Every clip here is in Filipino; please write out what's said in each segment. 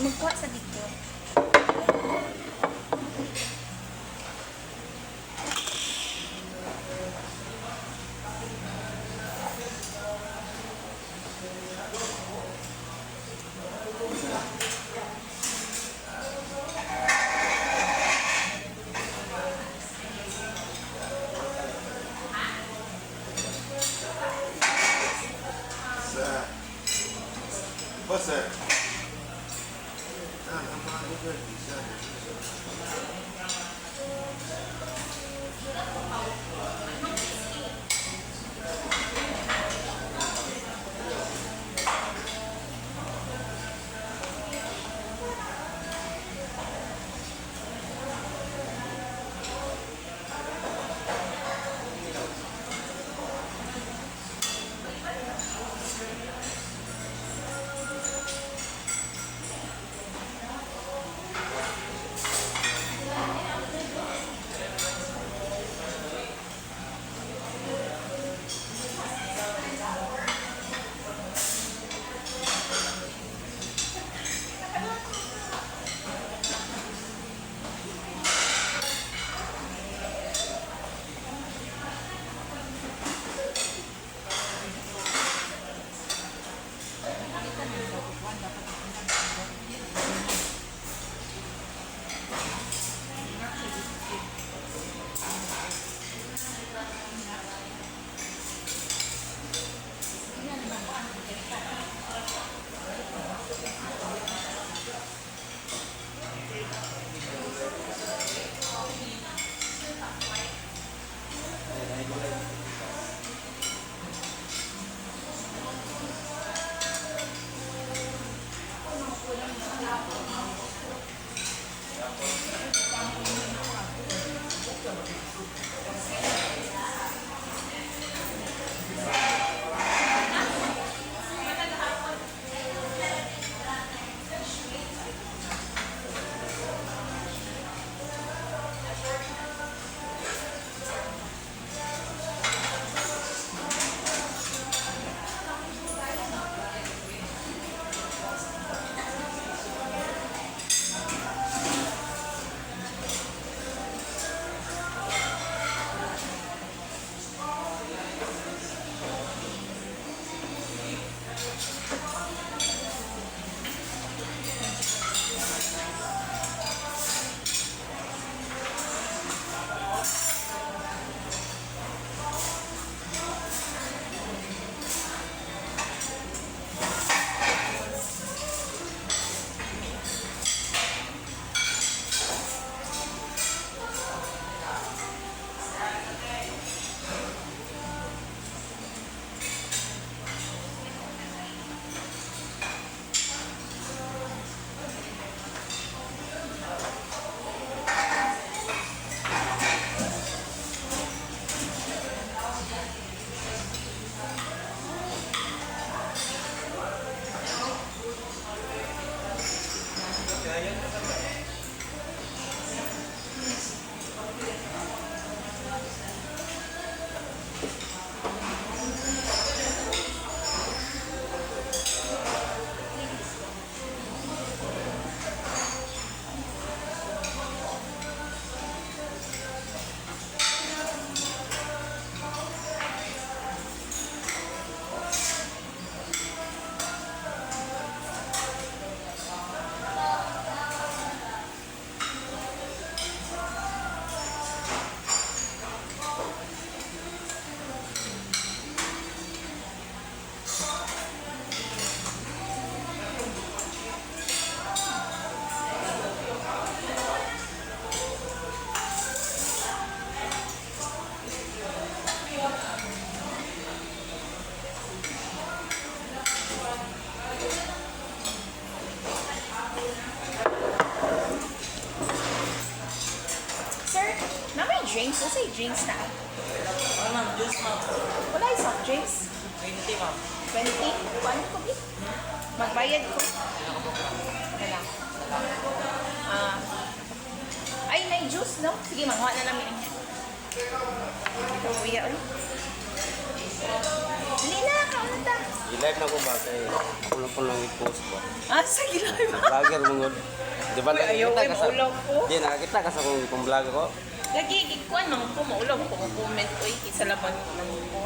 magkuha sa dito. Sir. drinks? What's say drinks na? Ano ma'am, juice ma'am. Wala yung soft drinks? 20 ma'am. 20? Paano ko bi? Magbayad ko. Wala. Ay, may juice, no? Sige, manguha na namin yan. Ito, kuya, ulit. Dali na, kaunta. live na ko ba kay ako lang po lang i-post ko. Ah, sige lang ba? Vlogger mo ngod. Di ba Uy, ayaw nakikita ko, ka sa... maulaw ko. Di, nakakita ka sa kung vlog ako. Lagi, ikuan man ko, maulaw ko, comment ko, isa lang man ko.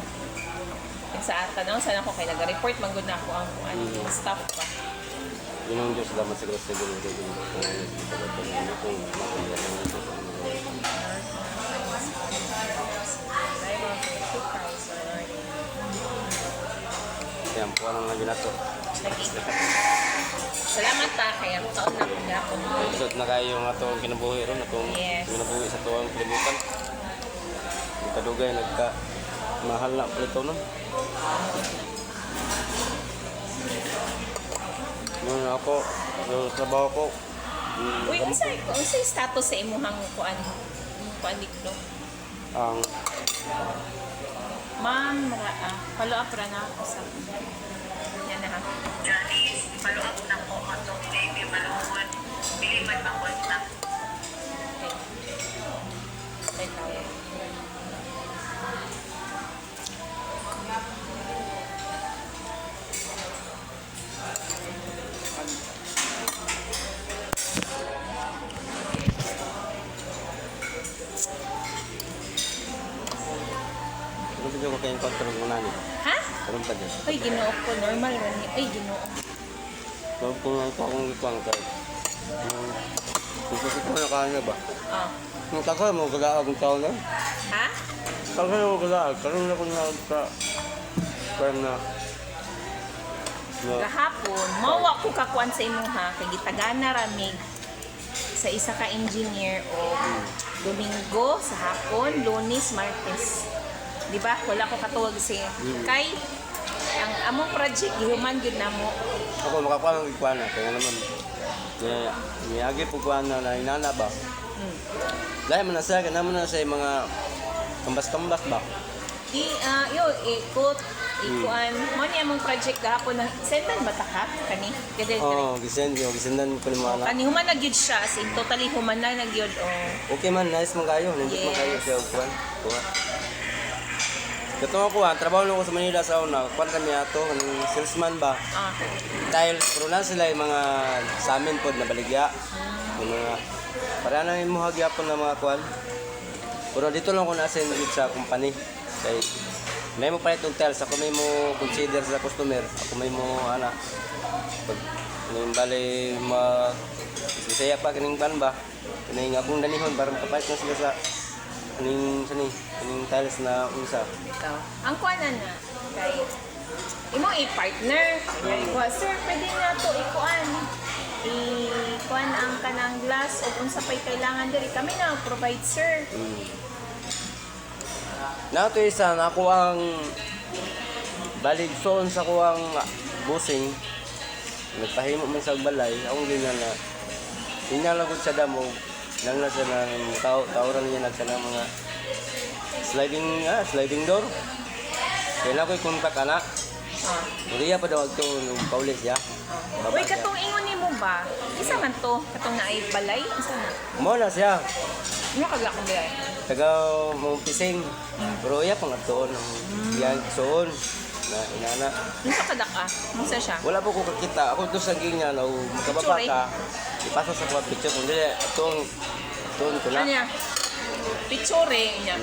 Sa tanong, sana ko kayo nag-report, manggod na ako ang yung staff pa. Yun ang Diyos dapat siguro kung kaya po anong lagi na to. Salamat ta, kaya taon na kung gapon. Isot na kayo yung atong kinabuhi ron, atong Yes. kinabuhi sa tuwang kalibutan. Kadugay nagka mahal na palito nun. Nung ako, yung trabaho ko, Uy, unsay status sa imuhang kuan dito? ang Ma'am, follow up ra na ako sa yan na ha. Janice, follow up na ko atong baby malungkot. Bili man bangkot na. Okay. Wait lang. ano ba ko kayong control mo na ni? Ha? Karoon pa dyan. Ay, ginoo ko. Normal man ni. Ay, ginoo. So, kung ako akong ikuang kayo, kung kasi ko na kanya ba? Ah. Nung takal mo, kagaag ang taon na. Ha? Takal mo kagaag, karoon na ko na sa parang na Gahapon, mawa ko kakuan sa imo ha. Kay gitagana ramig sa isa ka engineer o Domingo sa hapon, Lunes, Martes. Di ba? Wala ko katuwag siya. Kay ang among project gihuman gyud namo. ako makakuha ng ikuan na, kaya naman miyagi po kuha na inana ba? Dahil man na siya, kaya naman na sa mga kambas-kambas ba? Ikot, ikuan. Mo ni among project gahapon na sendan ba ta ka kani? Gadel Oo, gisendan ko ni mga anak. Kani human na gyud siya, as in totally human na gyud. Oh. Okay man, nice man kayo, nandito man kayo Yes. sa kuhan. Kuha. Ito ako trabaho lang ko sa Manila sa una, kuhan kami ato, anong salesman ba? Ah. Dahil pero na sila yung mga sa amin po na baligya. Yung mga, para na yung muhagyapon na mga kuhan. Pero dito lang ko na-send sa company. Kaya may mo pa itong tells, ako may mo consider sa customer, ako may mo pag yung bali sisaya pa kining ban ba, kining akong danihon para makapait na sila sa kining tiles na unsa. Ikaw. Ang kuanan na kay imo i-partner. Kaya ikaw, sir, pwede na to ikuan. I-kuan ang kanang glass o unsa pa'y kailangan diri. Kami na provide, sir. Nato isa na ako ang baligson sa kuang busing. Nagpahimo man sa balay, akong ganyan na inalagod sa damo nang nasa ng tao-tao niya nagsa ng mga sliding door. Kaya na ko'y kontak ana. Ah. Uriya pa daw ito nung paulis ya. Uy, katong ingon nimo ba? Isa man to, katong naay balay, isa na. Mo na siya. Ano kagla ko ba? Taga mong pising. Pero iya pang atoon ng biyang soon na inana. Unsa kadak ah? Unsa siya? Wala po ko kakita. Ako doon sa ginya na magkababa ka. Ipasa sa mga picture kung dili atong ko na. Ano niya? Pitsure niya.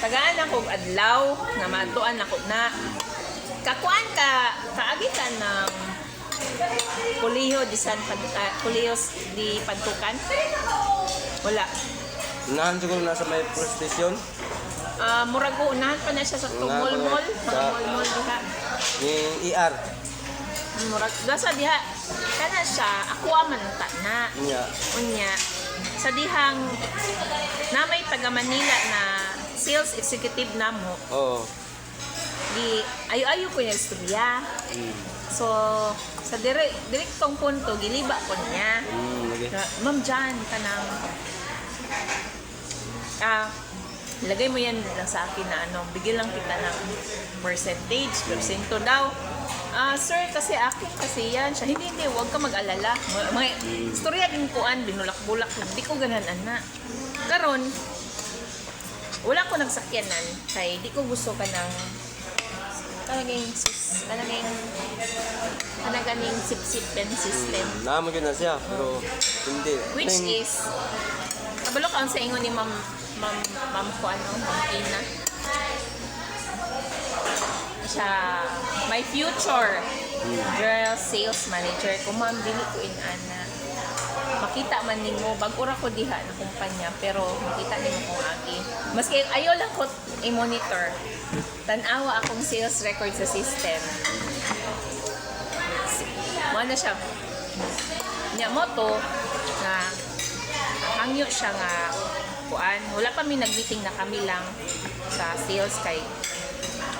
Tagaan ako adlaw nga matuan ako na kakuan ka kaagi ka ng Kuliho di Pantukan. Wala. Unahan siguro nasa may police station. Murag unahan pa na siya sa Unahan pa mall-mall. na Mga sa- mall-mall diha. Ni ER. Murag sa diha. Kana siya, ako man ta na. Niya. Unya. Sa dihang na may taga Manila na sales executive namo. Oo. Di ayo-ayo ko yung istorya. So, sa direktong punto, giliba ko niya. Okay. Na, Ma'am Jan, kanang lagay mo yan lang sa akin na ano, bigyan lang kita ng percentage, persento daw. Sir, kasi akin kasi yan siya. Hindi, huwag ka mag-alala. Mga istorya din kuan, binulak-bulak. Hindi ko ganan, ana. Karon, wala ko nagsakyanan. Kaya di ko gusto ka ng talagang sus kanaganing sip-sipen system. Naman yun na siya, pero hindi. Which Ning- is, kabalo ka sa ingon ni Ma'am ko ano, Ma'am Ina. Siya, my future girl sales manager. Kung ma'am, dili ko ana. Makita man nimo, bag-ura ko diha na kumpanya, pero makita nimo kung agi. Maski ayaw lang ko i-monitor. Tanawa akong sales record sa system. Ano siya? Nya mo to nga hangyo siya nga kuan. Wala pa mi nag-meeting na kami lang sa sales kay.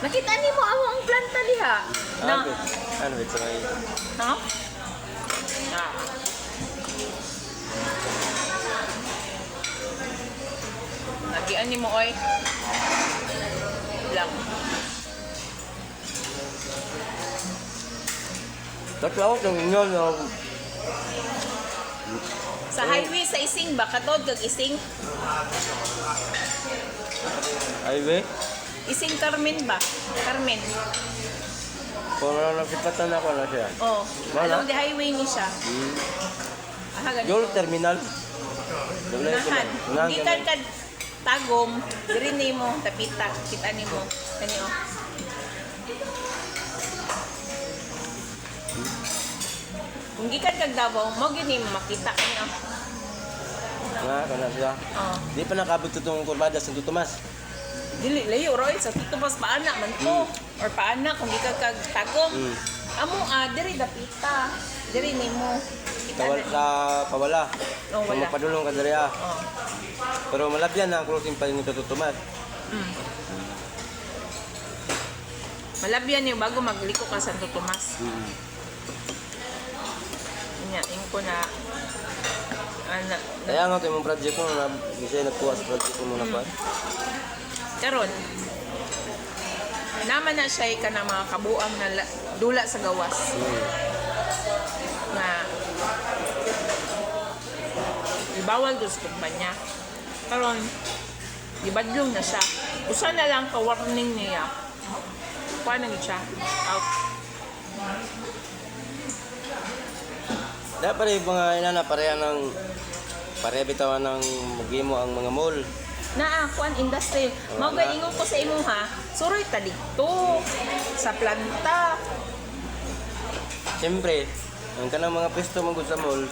Nakita nimo awo ang planta diha. Na, Ano ito nga ha? Ah. Nagian nimo oy. Lang. Tatlaw ng inyo na Sa highway sa Ising ba katod kag Ising? highway. Ising Carmen ba? Carmen. Kung ano nakipatan ako na siya. Oh, Wala? along the highway ni siya. Ah, ganito. Yung terminal. Unahan. Hindi ka kad tagom, diri nimo tapita, kita nimo. Kani oh. Kung gikan kag Davao, mo gyud nimo makita kani oh. Nga, kana siya. Oh. Di pa nakabot itong kurbada sa Tutumas. Dili layo roy sa tutubas paana man ko or paana kung gikan kag tagom. Amo diri dapita. Diri nimo. Kita Sa, sa Pawala. Oh, wala. Sa Padulong ka diri ah. Oh. Pero malapyan na ang closing pa rin ito Tutumas. Malabyan yung bago magliko ka sa Santo Tomas. Nya, ko na ana Kaya nga ito yung project ko na bisa nagkuha sa project ko muna pa. karon. Naman na siya ka na mga kabuang na dula sa gawas. Na ibawal dos kumpanya. Karon ibadlong na siya. Usa na lang ka warning niya. Paano siya? Out. Dapat rin mga inana pareha ng pareha bitawan ng magimo ang mga mall. Na kuan industry. Mao gay ingon ko sa imo ha. Suroy ta dito sa planta. Siyempre, ang kanang mga pwesto magud sa mall,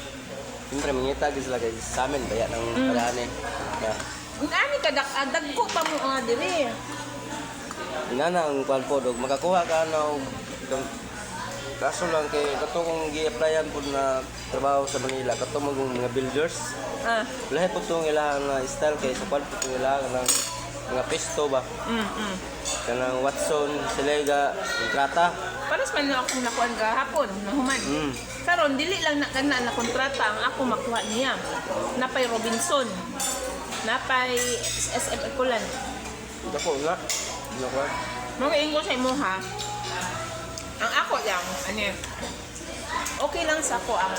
siyempre mangita gid sila kay sa amin baya ng paraan eh. Na, Ani kadak dagko pa mo diri. inana ang kuan po dog makakuha ka na og kaso lang kay kato kong gi-applyan pud na trabaho sa Manila kato mga builders. Ah. Lahi po itong ilang style kay sa kuan po itong ilang ng mga pesto ba. Kanang Watson, Selega, kontrata. Paras man lang akong nakuan gahapon, nahuman. Karon dili lang na kana na kontrata ang ako makuha niya. Napay Robinson. Napay SM Ecolan. Dako nga. Dako. Mga ingo sa imo ha. Ang ako lang, ano yun, okay lang sa ako ang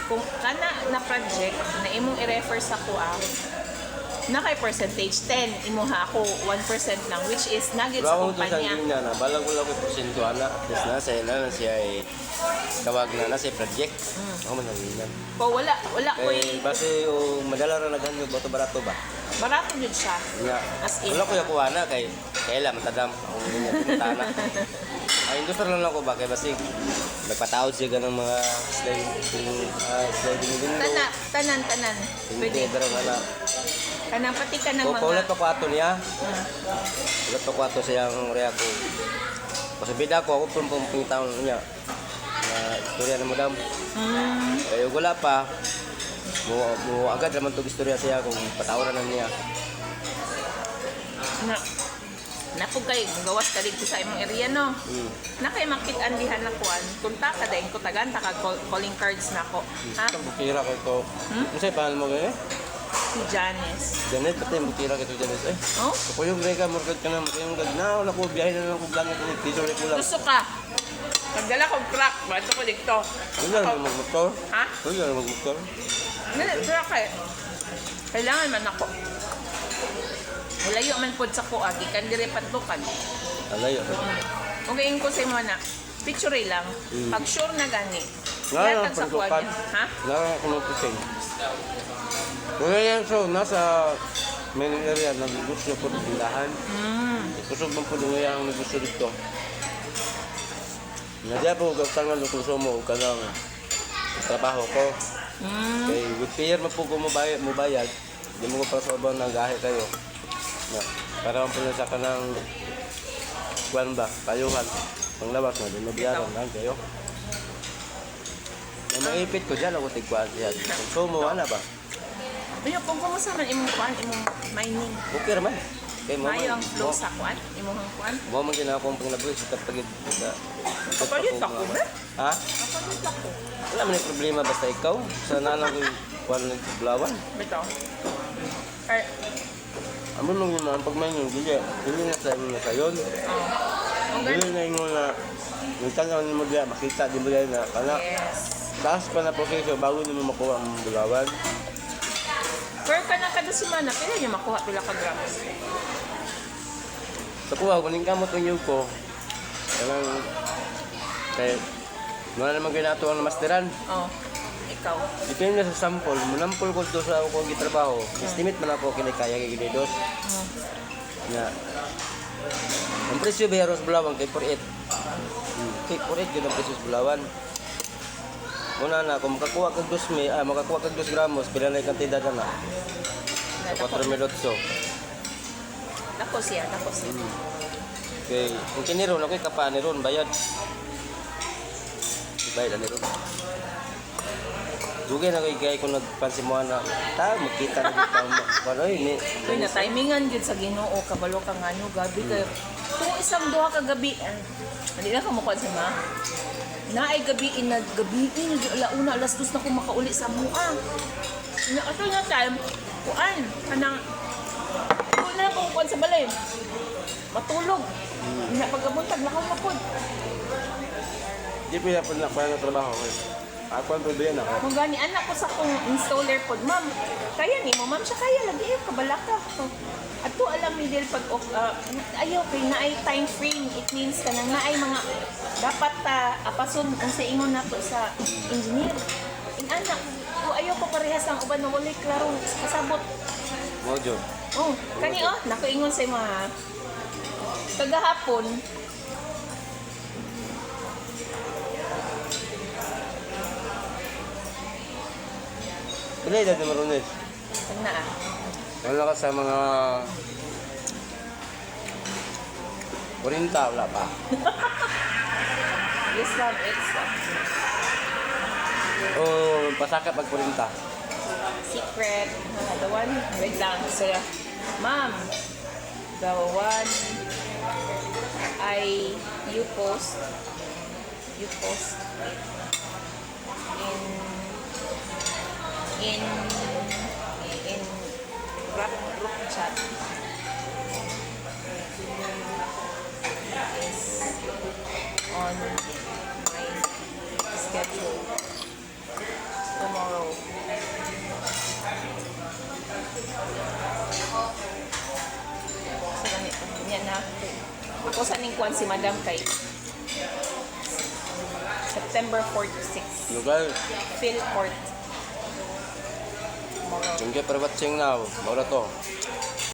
kung kana na project na imong i-refer sa ko na kay percentage 10 imo ha ako 1% lang which is nagit sa Bawang to sa kumpanya. niya na balang ko lang ko porsyento ana at least na sa na siya ay tawag na sa project. Ako man ang ganyan. Ko wala ko Kay base o madala ra naghanyo bato barato ba. barato jud siya. Nga. As in. Wala ko yakuha na kay kailan matadam ako ganyan tana. Ay industrial lang ko ba kay basig nagpataod siya ng mga sliding window. Tanan Pwede pwede pero wala. kanang pati ka ng Paulat mga pa ko ato niya. Ulat pa ko ato siyang reya ko. Pasabida ko ako pun taon niya. Na istorya na madam. Kaya wala pa. Mo agad naman tong istorya siya kung patawaran na niya. napog kay gawas ka dito sa imong area no. Na kay makit-an dihan na kuan. Kunta ka dayon ko taganta ka calling cards nako. Ha? Ang bukira ko ito. Kasi paano mo ganyan? Si Janice. Janet, pati yung bukira ko ito Janet. Eh, Oh? ako yung reka, morgad ka na, yung gag na, wala ko, biyahe na lang ko blanket ko, t-shirt ko lang. Gusto ka? Pagdala kong crack, bato ko dito. Huwag na lang magmotor. Ha? Huwag na lang magmotor. Crack eh. Kailangan man ako. Malayo man pod sa kuag, ikan dire patlukan. Alayo. Okay, ko sa mo na. Picture lang. Pag sure na gani. Nga, Yatag sa kuwan pagtukan. niya. Ha? Nga, ako nung pusing. Kaya yan, so, nasa main area, nag-gusto po ng tindahan. Kusog man po nung yung nag-gusto dito. Nadya po, gagtangan ng kurso mo, kanang trabaho ko. Kaya with fear mo po kung mubayad, hindi mo ko para sa ubang nagahe kayo. Na, para mo po na sa kanang kuwan ba, kayuhan. Panglabas na, din mabiyaran lang kayo. May maipit ko dyan, ako tigkuhan siya. Kurso mo, ano ba? Ayo, kung kumusta man imong kuwan, imong mining. Okay naman. Kaya mo Mayo man, ang flow sa kuwan, imong kuwan. mo man ginakong panglaboy sa kapagid. Kapalit ako, ba? Ha? Kapalit ako. Wala man yung problema basta ikaw. Sa nanang ko kuwan ng bulawan. Bitaw. Ay, Amo nung yun na, pag may yung gili na sa inyo na sayon. oh. Okay. Gili na inyo na, yung tanong mo diya, makita, di mo diya na, kana, Yes. taas pa na proseso bago nyo makuha ang bulawan. Pero ka na kada semana, pila niyo makuha pila ka grams? Sa kuha, kuning kamot ng yug ko, kanang, kaya, wala naman ginato ang masteran. Oh. Ikaw. Depende sa sample, munampol ko doon sa ako ang gitrabaho. Estimate man ako kinikaya kay ginidos. Na, ang presyo ba yaros bulawan kay 48. Kay 48 yun ang presyo sa bulawan. Muna na, kung makakuha kag 2 makakuha kag 2 gramos, pila na yung kantidad na na. Sa 4 minutso. Dako siya, dako siya. Kay, kung kiniron, ako'y kapaan ni Ron, bayad. Bayad ni Ron. Dugay na kay kung nagpansin mo na, makita na dito mo. Ano yun eh. Uy, na timingan gyud sa Ginoo, kabalo ka nga nyo, gabi kayo. Kung isang duha ka gabi, hindi na ka mukha sa ma. Naay gabi, alauna, alas 2 na ko makauli sa mua. Ato na time, kuan, kanang, doon na ako kuan sa balay. Matulog. Na pagkabuntag, nakangapod. Di pa yapon na kaya ng trabaho. Ako ang problema ako. Kung gani, anak ko sa kong installer pod, ma'am, kaya ni mo, ma'am, siya kaya lagi, kabalaka. Ato alam ni Del pag ayaw kay naay time frame, it means ka nang naay mga dapat apason kung sa ingon nato sa engineer. In anak, ko ayaw ko parehas ang uban na wala klarong kasabot. Mojo. Oh, kani nakuingon sa mga kagahapon. Pila edad ni Marones? Ano na Wala ka sa mga 40, wala pa. Yes, ma'am, it's O, pasaka pag 40. secret. The one, wait lang. So, ma'am, the one you post in group chat is on my schedule tomorrow. So, ganito. Yan na. Ako sa ning kwan si Madam kay September 4 to 6. Lugar, Philport. Tomorrow. thank you for watching now. Maura to.